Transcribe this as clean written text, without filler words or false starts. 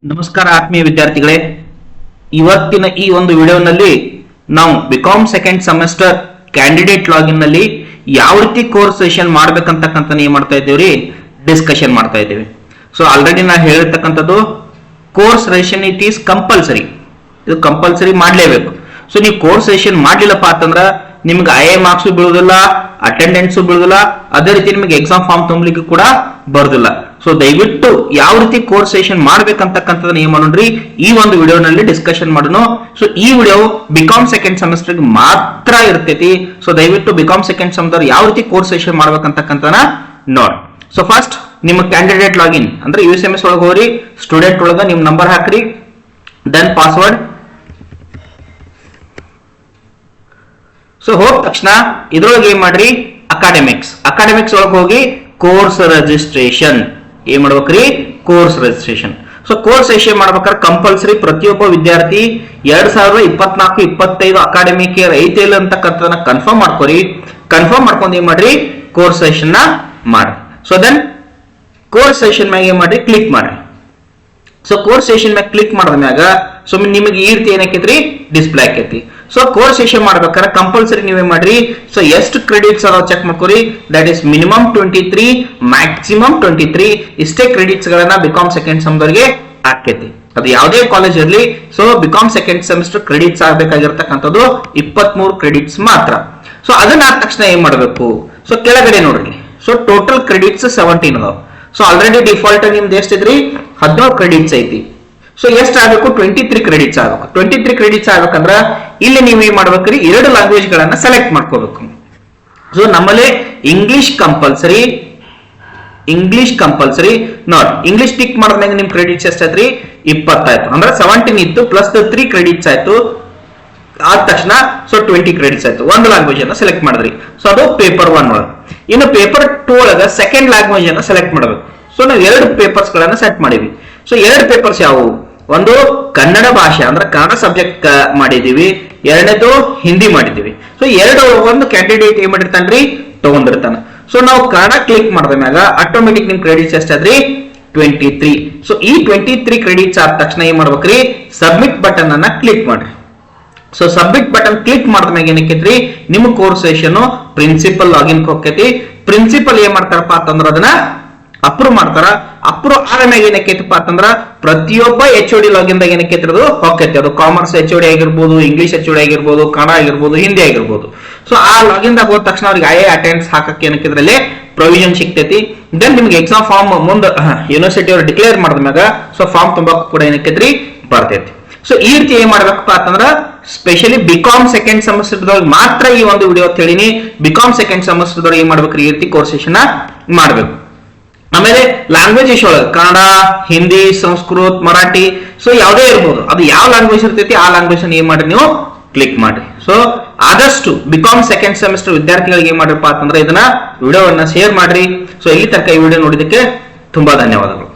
ನಮಸ್ಕಾರ ಆತ್ಮೀಯ ವಿದ್ಯಾರ್ಥಿಗಳೇ, ಇವತ್ತಿನ ಈ ಒಂದು ವಿಡಿಯೋನಲ್ಲಿ ನಾವು BCom second semester candidate login ನಲ್ಲಿ ಯಾವ ರೀತಿ ಕೋರ್ಸ್ ಸೆಷನ್ ಮಾಡ್ಬೇಕಂತಕ್ಕಂತ ಏನ್ ಮಾಡ್ತಾ ಇದ್ದೇವ್ರಿ, ಡಿಸ್ಕಷನ್ ಮಾಡ್ತಾ ಇದ್ದೇವೆ. ಸೊ ಆಲ್ರೆಡಿ ನಾ ಹೇಳಿರ್ತಕ್ಕಂಥದ್ದು course session it is compulsory, ಇದು ಕಂಪಲ್ಸರಿ ಮಾಡ್ಲೇಬೇಕು. ಸೊ ನೀವು ಕೋರ್ಸ್ ಸೆಷನ್ ಮಾಡ್ಲಿಲ್ಲಪ್ಪ ಅಂತಂದ್ರ ನಿಮ್ಗೆ ಐ ಮಾರ್ಕ್ಸ್ ಬೀಳುದಿಲ್ಲ, ಅಟೆಂಡೆನ್ಸ್ ಬೀಳುದಿಲ್ಲ, ಅದೇ ರೀತಿ ನಿಮಗೆ ಎಕ್ಸಾಮ್ ಫಾರ್ಮ್ ತುಂಬಲಿಕ್ಕೆ ಕೂಡ ಬರುದಿಲ್ಲ. ಸೊ ದಯವಿಟ್ಟು ಯಾವ ರೀತಿ ಕೋರ್ಸ್ ಸೆಷನ್ ಮಾಡ್ಬೇಕಂತಕ್ಕಂಥದ್ದನ್ನ ಏನ್ ಮಾಡೋಣ್ರಿ, ಈ ಒಂದು ವಿಡಿಯೋನಲ್ಲಿ ಡಿಸ್ಕಷನ್ ಮಾಡೋಣ. ಸೊ ಈ ವಿಡಿಯೋ ಬಿಕಾಮ್ ಸೆಕೆಂಡ್ ಸೆಮಿಸ್ಟರ್ ಮಾತ್ರ ಇರ್ತೈತಿ. ಸೊ ದಯವಿಟ್ಟು ಬಿಕಾಮ್ ಸೆಕೆಂಡ್ ಸೆಮಿಸ್ಟರ್ ಯಾವ ರೀತಿ ಕೋರ್ಸ್ ಸೆಷನ್ ಮಾಡ್ಬೇಕಂತಕ್ಕಂಥನ ನೋಡಿ. ಸೊ ಫಸ್ಟ್ ನಿಮ್ಮ ಕ್ಯಾಂಡಿಡೇಟ್ ಲಾಗಿನ್ ಅಂದ್ರೆ USMS ಒಳಗೆ ಹೋಗ್ರಿ, ಸ್ಟೂಡೆಂಟ್ ಒಳಗ ನಿಮ್ ನಂಬರ್ ಹಾಕ್ರಿ, ದೆನ್ ಪಾಸ್ವರ್ಡ್. ಸೊ ಹೋದ ತಕ್ಷಣ ಇದ್ರೊಳಗೆ ಏನ್ ಮಾಡ್ರಿ, ಅಕಾಡೆಮಿಕ್ಸ್ ಒಳಗೆ ಹೋಗಿ ಕೋರ್ಸ್ ರಿಜಿಸ್ಟ್ರೇಷನ್ ಏನ್ ಮಾಡ್ಬೇಕ್ರಿ, course registration. So course session ಮಾಡ್ಬೇಕಾದ್ರೆ ಕಂಪಲ್ಸರಿ ಪ್ರತಿಯೊಬ್ಬ ವಿದ್ಯಾರ್ಥಿ 2024-25 ಅಕಾಡೆಮಿಕ್ ಇಯರ್ ಐತೆ ಇಲ್ಲ ಅಂತಕ್ಕಂಥದನ್ನ ಕನ್ಫರ್ಮ್ ಮಾಡ್ಕೊರಿ. ಕನ್ಫರ್ಮ್ ಮಾಡ್ಕೊಂಡು ಏನ್ ಮಾಡ್ರಿ, ಕೋರ್ಸ್ ಸೆಷನ್ ನ ಮಾಡ್ರಿ. ಸೊ ದೆನ್ ಕೋರ್ಸ್ ಸೆಷನ್ ಮ್ಯಾಗ ಏನ್ ಮಾಡ್ರಿ, ಕ್ಲಿಕ್ ಮಾಡ್ರಿ. ಸೊ ಕೋರ್ಸ್ ಸೆಷನ್ ಮ್ಯಾಗ ಕ್ಲಿಕ್ ಮಾಡಿದ ಮ್ಯಾಗ ಸೊ ನಿಮಗೆ ಈ ರೀತಿ ಏನಾಕೈತ್ರಿ, ಡಿಸ್ಪ್ಲೇ ಆಕೈತಿ. ಸೊ ಕೋರ್ಸ್ ಸೆಷನ್ ಮಾಡ್ಬೇಕಾದ್ರೆ ಕಂಪಲ್ಸರಿ ನೀವೇ ಮಾಡ್ರಿ. ಸೊ ಎಷ್ಟು ಕ್ರೆಡಿಟ್ಸ್ ಅದಾವ ಚೆಕ್ ಮಾಡ್ಕೊರಿ. That is minimum 23, maximum 23. ಇಷ್ಟೇ ಕ್ರೆಡಿಟ್ಸ್ ಗಳನ್ನ ಬಿಕಾಮ್ ಸೆಕೆಂಡ್ ಸೆಮಿಸ್ಟರ್ಗೆ ಹಾಕೈತಿ, ಅದು ಯಾವುದೇ ಕಾಲೇಜ್ ಇರಲಿ. So BCom second semester credits ಆಗಬೇಕಾಗಿರ್ತಕ್ಕಂಥದ್ದು 23 ಕ್ರೆಡಿಟ್ಸ್ ಮಾತ್ರ. ಸೊ ಅದನ್ನ ಆದ ತಕ್ಷಣ ಏನ್ ಮಾಡಬೇಕು, ಸೊ ಕೆಳಗಡೆ ನೋಡ್ರಿ. ಸೊ ಟೋಟಲ್ ಕ್ರೆಡಿಟ್ಸ್ 17 ಅದಾವ. ಸೊ ಆಲ್ರೆಡಿ ಡಿಫಾಲ್ಟ್ ನಿಮ್ದು ಎಷ್ಟಿದ್ರಿ, 17 ಕ್ರೆಡಿಟ್ಸ್ ಐತಿ. ಸೊ ಎಷ್ಟು ಆಗಬೇಕು, 23 ಕ್ರೆಡಿಟ್ಸ್ ಆಗಬೇಕು. 23 ಕ್ರೆಡಿಟ್ಸ್ ಆಗ್ಬೇಕಂದ್ರ ಇಲ್ಲಿ ನೀವು ಏನ್ ಮಾಡ್ಬೇಕ್ರಿ, 2 ಲ್ಯಾಂಗ್ವೇಜ್ ಗಳನ್ನ ಸೆಲೆಕ್ಟ್ ಮಾಡ್ಕೋಬೇಕು. ಸೊ ನಮ್ಮಲ್ಲಿ ಇಂಗ್ಲಿಷ್ ಕಂಪಲ್ಸರಿ ನೋಡಿ. ಇಂಗ್ಲಿಷ್ ಟಿಕ್ ಮಾಡಿದ್ಮೇಲೆ ನಿಮ್ ಕ್ರೆಡಿಟ್ಸ್ ಎಷ್ಟಾಯ್ತ್ರಿ, 20 ಆಯ್ತು. ಅಂದ್ರೆ 17 ಇತ್ತು ಪ್ಲಸ್ 3 ಕ್ರೆಡಿಟ್ಸ್ ಆಯ್ತು. ಆದ ತಕ್ಷಣ ಸೊ 20 ಕ್ರೆಡಿಟ್ಸ್ ಆಯ್ತು. ಒಂದು ಲ್ಯಾಂಗ್ವೇಜ್ ಅನ್ನ ಸೆಲೆಕ್ಟ್ ಮಾಡಿದ್ರಿ. ಸೊ ಅದು ಪೇಪರ್ 1 ಒಳಗೆ. ಇನ್ನು ಪೇಪರ್ 2 ಒಳಗ ಸೆಕೆಂಡ್ ಲ್ಯಾಂಗ್ವೇಜ್ ಅನ್ನ ಸೆಲೆಕ್ಟ್ ಮಾಡಬೇಕು. ಸೊ ನಾವು 2 ಪೇಪರ್ಸ್ ಗಳನ್ನ ಸೆಟ್ ಮಾಡಿವಿ. ಸೊ 2 ಪೇಪರ್ಸ್ ಯಾವುವು, ಒಂದು ಕನ್ನಡ ಭಾಷೆ ಅಂದ್ರೆ ಕನ್ನಡ ಸಬ್ಜೆಕ್ಟ್ ಮಾಡಿದೀವಿ, ಎರಡನೇದು ಹಿಂದಿ ಮಾಡಿದೀವಿ. ಸೊ ಒಂದು ಕ್ಯಾಂಡಿಡೇಟ್ ಏನ್ ಮಾಡಿರ್ತಾನ್ರಿ, ತಗೊಂಡಿರ್ತಾನ. ಸೊ ನಾವು ಕನ್ನಡ ಕ್ಲಿಕ್ ಮಾಡಿದ ಮ್ಯಾಗ ಆಟೋಮೆಟಿಕ್ ನಿಮ್ ಕ್ರೆಡಿಟ್ಸ್ ಎಷ್ಟಾದ್ರಿ, 23. ಸೊ ಈ 23 ಕ್ರೆಡಿಟ್ಸ್ ಆದ ತಕ್ಷಣ ಏನ್ ಮಾಡ್ಬೇಕ್ರಿ, ಸಬ್ಮಿಟ್ ಬಟನ್ ಅನ್ನ ಕ್ಲಿಕ್ ಮಾಡ್ರಿ. ಸೊ ಸಬ್ಮಿಟ್ ಬಟನ್ ಕ್ಲಿಕ್ ಮಾಡಿದ ಮ್ಯಾಗ ಏನಕ್ಕೈತ್ರಿ, ನಿಮ್ ಕೋರ್ಸ್ ಸೆಷನ್ ಪ್ರಿನ್ಸಿಪಲ್ ಲಾಗಿನ್ ಹೋಗ್ತೈತಿ. ಪ್ರಿನ್ಸಿಪಲ್ ಏನ್ ಮಾಡ್ತಾರಪ್ಪ ಅಂತಂದ್ರ ಅದನ್ನ ಅಪ್ರೂವ್ ಮಾಡ್ತಾರ. ಅಪ್ರೂವ್ ಆದ ಮ್ಯಾಗ ಏನಕ್ಕೈತಪ್ಪ ಅಂತಂದ್ರ ಪ್ರತಿಯೊಬ್ಬ HOD ಲಾಗಿನ್ ದಾಗ ಏನಕ್ಕೈತಿ, ಅದು ಹೋಗ್ತೈತಿ. ಅದು ಕಾಮರ್ಸ್ HOD ಆಗಿರ್ಬೋದು, ಇಂಗ್ಲಿಷ್ HOD ಆಗಿರ್ಬೋದು, ಕನ್ನಡ ಆಗಿರ್ಬೋದು, ಹಿಂದಿ ಆಗಿರ್ಬೋದು. ಸೊ ಆ ಲಾಗಿನ್ ದಾಗ ಹೋದ ತಕ್ಷಣ ಅವ್ರಿಗೆ ಅಟೆಂಡೆನ್ಸ್ ಹಾಕಕ್ಕೆ ಏನಕ್ಕಿದ್ರಲ್ಲಿ ಪ್ರೊವಿಷನ್ ಸಿಗ್ತೈತಿ. ದೆನ್ ನಿಮ್ಗೆ ಎಕ್ಸಾಮ್ ಫಾರ್ಮ್ ಮುಂದೆ ಯೂನಿವರ್ಸಿಟಿ ಅವರು ಡಿಕ್ಲೇರ್ ಮಾಡಿದ ಮ್ಯಾಗ ಸೊ ಫಾರ್ಮ್ ತುಂಬಾಕ ಕೂಡ ಏನಕ್ಕೈತ್ರಿ, ಬರ್ತೈತಿ. ಸೊ ಈ ರೀತಿ ಏನ್ ಮಾಡ್ಬೇಕಪ್ಪ ಅಂತಂದ್ರ ಸ್ಪೆಷಲಿ ಬಿಕಾಮ್ ಸೆಕೆಂಡ್ ಸೆಮಿಸ್ಟರ್ ಮಾತ್ರ ಈ ಒಂದು ವಿಡಿಯೋ ಹೇಳಿನಿ. ಬಿಕಾಮ್ ಸೆಕೆಂಡ್ ಸೆಮಿಸ್ಟರ್ ಏನ್ ಮಾಡ್ಬೇಕ್ರಿ, ಈ ರೀತಿ ಕೋರ್ಸ್ ಸೆಷನ್ ಮಾಡ್ಬೇಕು. ಆಮೇಲೆ ಲ್ಯಾಂಗ್ವೇಜ್ ಒಳಗೆ ಕನ್ನಡ, ಹಿಂದಿ, ಸಂಸ್ಕೃತ್, ಮರಾಠಿ, ಸೊ ಯಾವುದೇ ಇರ್ಬೋದು, ಅದು ಯಾವ ಲ್ಯಾಂಗ್ವೇಜ್ ಇರ್ತೈತಿ ಆ ಲ್ಯಾಂಗ್ವೇಜ್ ಏನ್ ಮಾಡ್ರಿ, ನೀವು ಕ್ಲಿಕ್ ಮಾಡ್ರಿ. ಸೊ ಆದಷ್ಟು ಬಿಕಾಮ್ ಸೆಕೆಂಡ್ ಸೆಮಿಸ್ಟರ್ ವಿದ್ಯಾರ್ಥಿಗಳಿಗೆ ಏನ್ ಮಾಡ್ರಪ್ಪ ಅಂತಂದ್ರೆ ಇದನ್ನ ವಿಡಿಯೋವನ್ನ ಶೇರ್ ಮಾಡ್ರಿ. ಸೊ ಇಲ್ಲಿ ತನಕ ಈ ವಿಡಿಯೋ ನೋಡಿದಕ್ಕೆ ತುಂಬಾ ಧನ್ಯವಾದಗಳು.